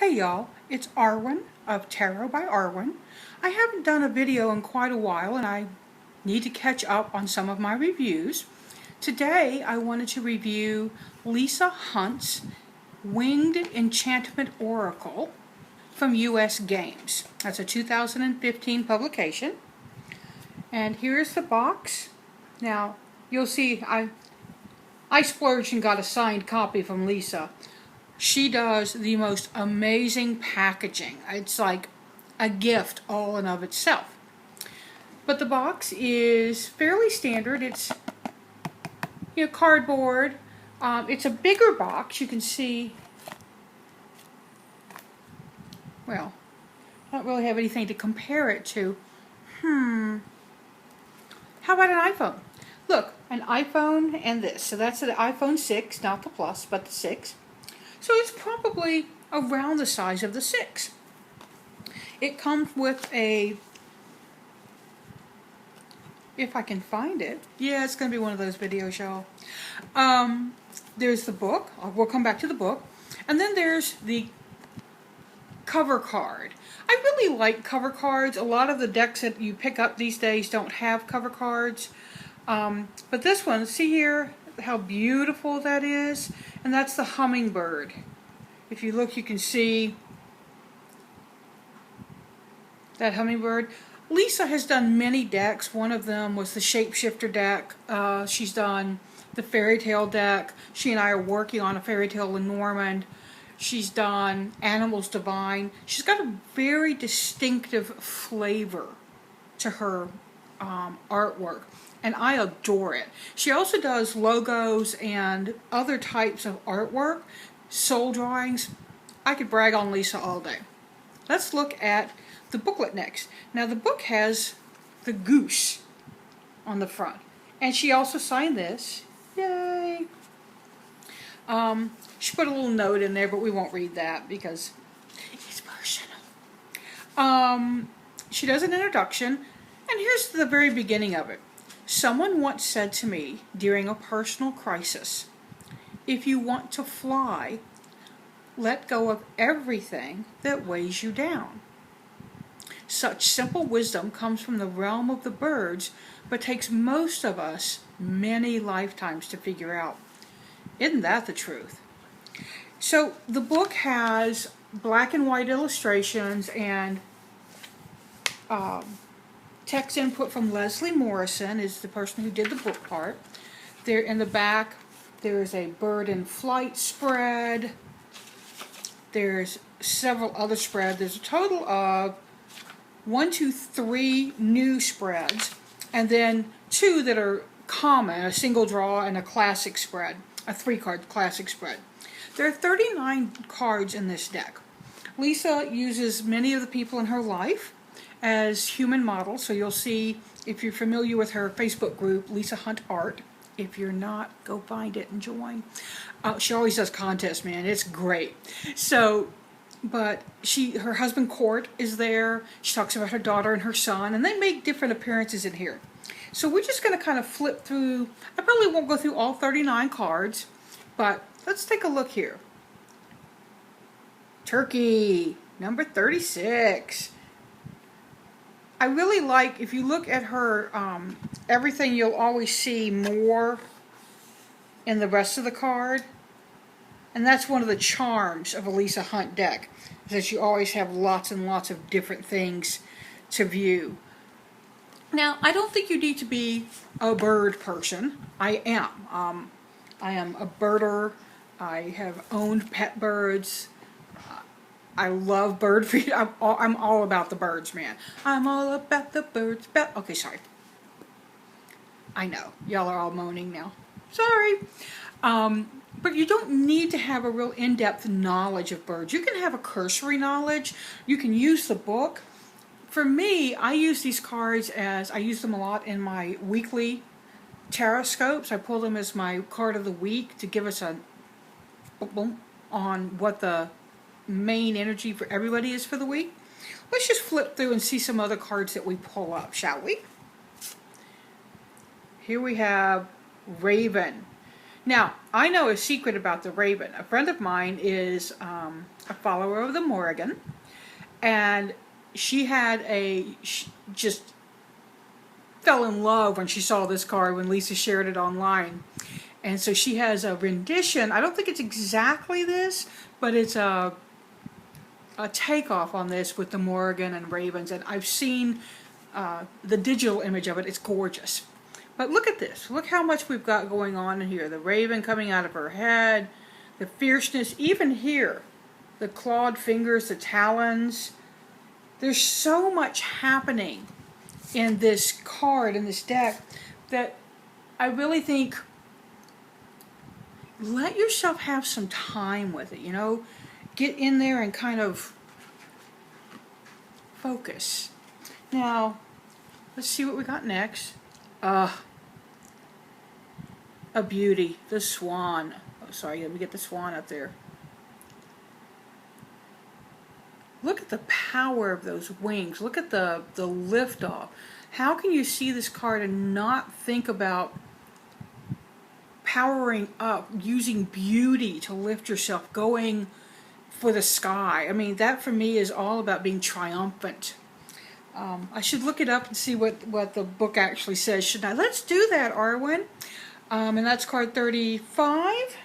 Hey y'all, it's Arwen of Tarot by Arwen. I haven't done a video in quite a while and I need to catch up on some of my reviews. Today I wanted to review Lisa Hunt's Winged Enchantment Oracle from US Games. That's a 2015 publication. And here's the box. Now you'll see I splurged and got a signed copy from Lisa. She does the most amazing packaging. It's like a gift all in of itself. But the box is fairly standard. It's cardboard. It's a bigger box. You can see, well, I don't really have anything to compare it to. How about an iPhone? Look, an iPhone and this. So that's an iPhone 6, not the Plus, but the 6. So it's probably around the size of the 6. It comes with a, if I can find it, yeah, it's going to be one of those videos, y'all. There's the book. We'll come back to the book. And then there's the cover card. I really like cover cards. A lot of the decks that you pick up these days don't have cover cards. But this one, see here how beautiful that is? And that's the hummingbird. If you look, you can see that hummingbird. Lisa has done many decks. One of them was the Shapeshifter deck. She's done the Fairy Tale deck. She and I are working on a Fairy Tale Lenormand. She's done Animals Divine. She's got a very distinctive flavor to her artwork, and I adore it. She also does logos and other types of artwork, soul drawings. I could brag on Lisa all day. Let's look at the booklet next. Now the book has the goose on the front, and she also signed this. Yay! She put a little note in there, but we won't read that because it's personal. She does an introduction, and here's the very beginning of it. Someone once said to me during a personal crisis, if you want to fly, let go of everything that weighs you down. Such simple wisdom comes from the realm of the birds, but takes most of us many lifetimes to figure out. Isn't that the truth? So the book has black and white illustrations and text input from Leslie Morrison, is the person who did the book part. There in the back, there's a bird in flight spread. There's several other spreads. There's a total of 3 new spreads, and then 2 that are common, a single draw and a classic spread, a 3-card classic spread. There are 39 cards in this deck. Lisa uses many of the people in her life as human models, so you'll see, if you're familiar with her Facebook group, Lisa Hunt Art. If you're not, go find it and join. She always does contests, man. It's great. So, but her husband Court is there. She talks about her daughter and her son, and they make different appearances in here. So we're just going to kind of flip through. I probably won't go through all 39 cards, but let's take a look here. Turkey, number 36. I really like, if you look at her everything, you'll always see more in the rest of the card. And that's one of the charms of a Lisa Hunt deck, is that you always have lots and lots of different things to view. Now, I don't think you need to be a bird person. I am. I am a birder. I have owned pet birds. I love bird feed. I'm all about the birds, man. I'm all about the birds. Okay, sorry. I know. Y'all are all moaning now. Sorry. But you don't need to have a real in-depth knowledge of birds. You can have a cursory knowledge. You can use the book. For me, I use these cards I use them a lot in my weekly tarot scopes. I pull them as my card of the week to give us a boom on what the main energy for everybody is for the week. Let's just flip through and see some other cards that we pull up, shall we? Here we have Raven. Now, I know a secret about the raven. A friend of mine is a follower of the Morrigan, and she just fell in love when she saw this card when Lisa shared it online. And so she has a rendition. I don't think it's exactly this, but it's a takeoff on this with the Morrigan and ravens. And I've seen the digital image of it. It's gorgeous. But look at this. Look how much we've got going on in here. The raven coming out of her head, the fierceness, even here, the clawed fingers, the talons. There's so much happening in this card, in this deck, that I really think let yourself have some time with it, you know. Get in there and kind of focus. Now, let's see what we got next. A beauty, the Swan. Oh, sorry, let me get the Swan up there. Look at the power of those wings. Look at the lift off. How can you see this card and not think about powering up, using beauty to lift yourself, going for the sky? I mean, that for me is all about being triumphant. I should look it up and see what the book actually says, shouldn't I? Let's do that, Arwen. And that's card 35.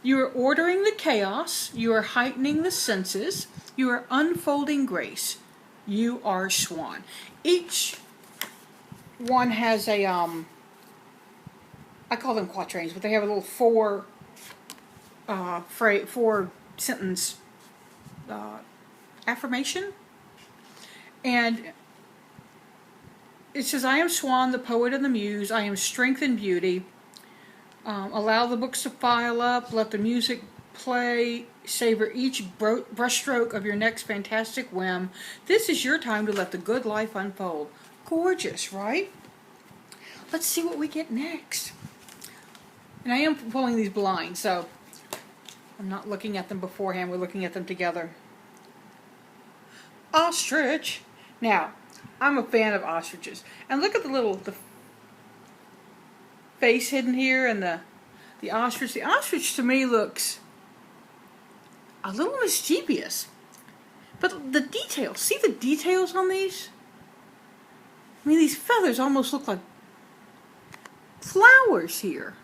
You are ordering the chaos. You are heightening the senses. You are unfolding grace. You are Swan. Each one has a, I call them quatrains, but they have a little four sentence affirmation. And it says, I am Swan, the poet and the muse. I am strength and beauty. Allow the books to file up. Let the music play. Savor each brushstroke of your next fantastic whim. This is your time to let the good life unfold. Gorgeous, right? Let's see what we get next. And I am pulling these blind, so I'm not looking at them beforehand. We're looking at them together. Ostrich. Now, I'm a fan of ostriches. And look at the face hidden here and the ostrich. The ostrich to me looks a little mischievous. But the details, see the details on these? I mean, these feathers almost look like flowers here.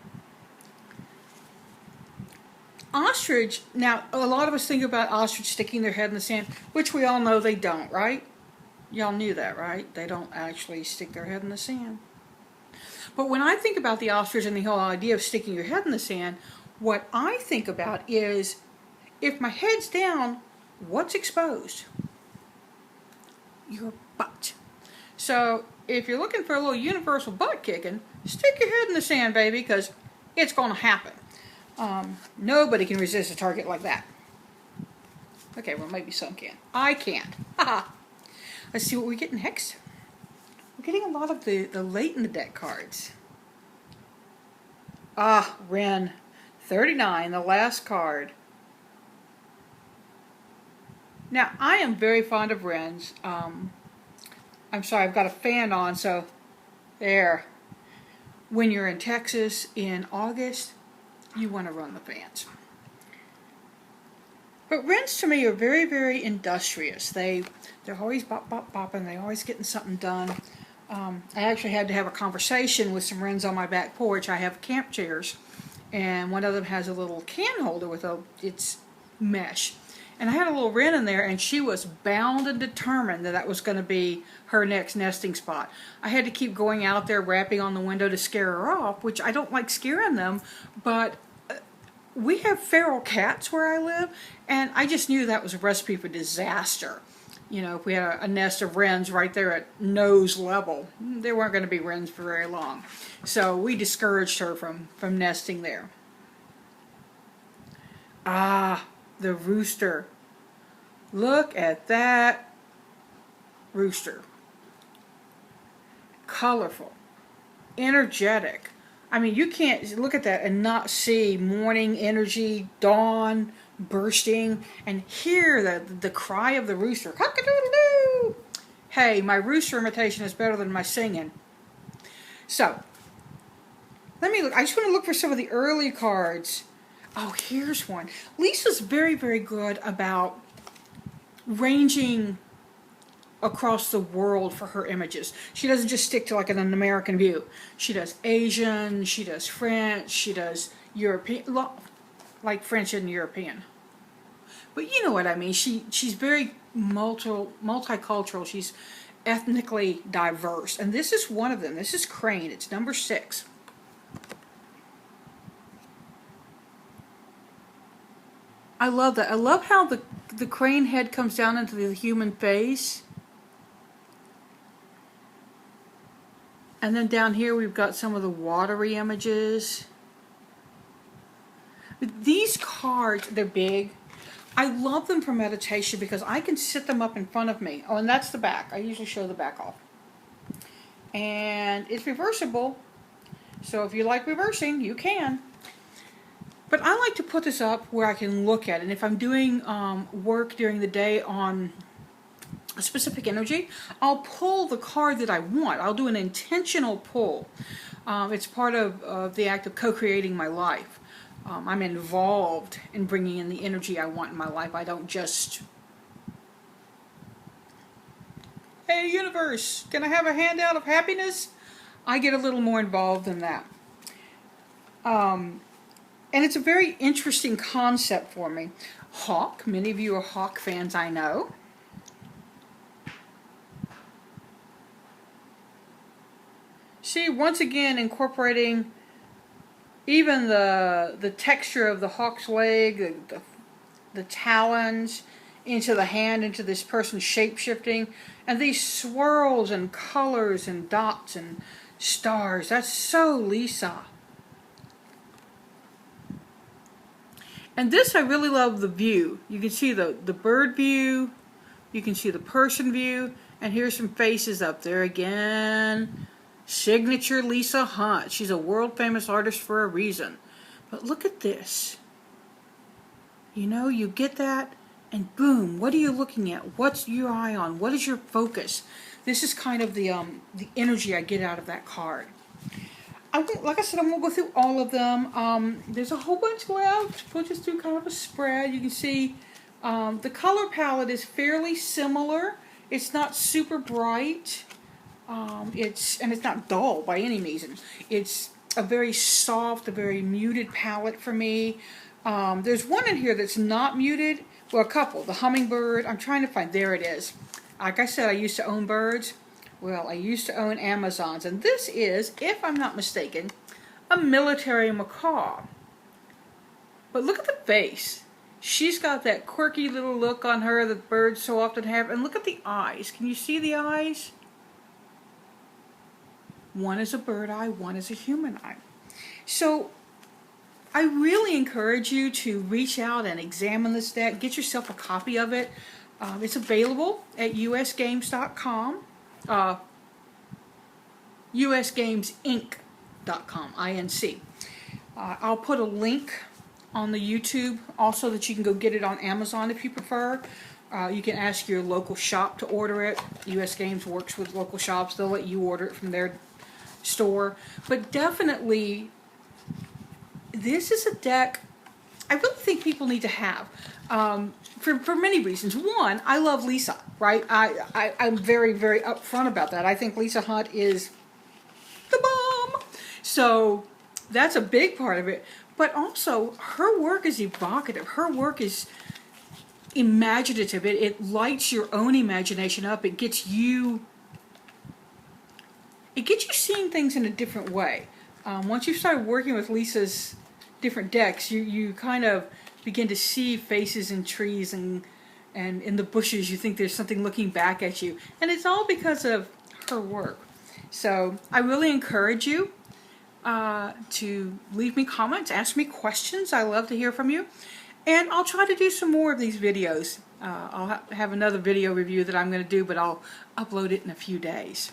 Ostrich, now a lot of us think about ostrich sticking their head in the sand, which we all know they don't, right? Y'all knew that, right? They don't actually stick their head in the sand. But when I think about the ostrich and the whole idea of sticking your head in the sand, what I think about is, if my head's down, what's exposed? Your butt. So if you're looking for a little universal butt kicking, stick your head in the sand, baby, because it's going to happen. Nobody can resist a target like that. Okay, well, maybe some can. I can't. Let's see what we get next. We're getting a lot of the late in the deck cards. Ren. 39, the last card. Now, I am very fond of Wrens. I'm sorry, I've got a fan on, so there. When you're in Texas in August, you want to run the fans. But Wrens to me are very, very industrious. They're always bopping. They're always getting something done. I actually had to have a conversation with some Wrens on my back porch. I have camp chairs, and one of them has a little can holder with it's mesh. And I had a little Wren in there, and she was bound and determined that was going to be her next nesting spot. I had to keep going out there, rapping on the window to scare her off, which I don't like scaring them, but we have feral cats where I live, and I just knew that was a recipe for disaster. You know, if we had a nest of Wrens right there at nose level, there weren't going to be Wrens for very long. So we discouraged her from nesting there. The Rooster. Look at that Rooster. Colorful. Energetic. I mean, you can't look at that and not see morning energy, dawn, bursting, and hear the cry of the rooster. Cock-a-doodle-doo! Hey, my rooster imitation is better than my singing. So, Let me look. I just want to look for some of the early cards. Oh, here's one. Lisa's very, very good about ranging across the world for her images. She doesn't just stick to like an American view. She does Asian, she does French, she does European, like French and European. But you know what I mean. She's very multicultural. She's ethnically diverse. And this is one of them. This is Crane. It's number 6. I love that. I love how the crane head comes down into the human face. And then down here we've got some of the watery images. These cards, they're big. I love them for meditation because I can sit them up in front of me. Oh, and that's the back. I usually show the back off. And it's reversible. So if you like reversing, you can. But I like to put this up where I can look at it. And if I'm doing work during the day on a specific energy, I'll pull the card that I want. I'll do an intentional pull. It's part of the act of co-creating my life. I'm involved in bringing in the energy I want in my life. I don't just, hey universe, can I have a handout of happiness? I get a little more involved than that. And it's a very interesting concept for me. Hawk, many of you are Hawk fans, I know. See, once again, incorporating even the texture of the hawk's leg, the talons, into the hand, into this person's shape-shifting, and these swirls and colors and dots and stars. That's so Lisa. And this, I really love the view. You can see the bird view, you can see the person view, and here's some faces up there again. Signature Lisa Hunt. She's a world famous artist for a reason. But look at this. You know, you get that, and boom, what are you looking at? What's your eye on? What is your focus? This is kind of the energy I get out of that card. Like I said, I won't go through all of them. There's a whole bunch left. We'll just do kind of a spread. You can see the color palette is fairly similar. It's not super bright. It's not dull by any means. It's a very soft, a very muted palette for me. There's one in here that's not muted. Well, a couple. The hummingbird. I'm trying to find. There it is. Like I said, I used to own birds. Well, I used to own Amazons. And this is, if I'm not mistaken, a military macaw. But look at the face. She's got that quirky little look on her that birds so often have. And look at the eyes. Can you see the eyes? One is a bird eye, one is a human eye. So I really encourage you to reach out and examine this deck. Get yourself a copy of it. It's available at usgames.com. usgamesinc.com, I-N-C. I'll put a link on the YouTube also that you can go get it on Amazon if you prefer. You can ask your local shop to order it. US Games works with local shops. They'll let you order it from their store. But definitely, this is a deck I really think people need to have. For many reasons. One, I love Lisa, right? I'm very, very upfront about that. I think Lisa Hunt is the bomb. So that's a big part of it. But also, her work is evocative. Her work is imaginative. It lights your own imagination up. It gets you seeing things in a different way. Once you start working with Lisa's different decks, you kind of begin to see faces in trees and in the bushes. You think there's something looking back at you. And it's all because of her work. So I really encourage you to leave me comments, ask me questions. I love to hear from you. And I'll try to do some more of these videos. I'll have another video review that I'm going to do, but I'll upload it in a few days.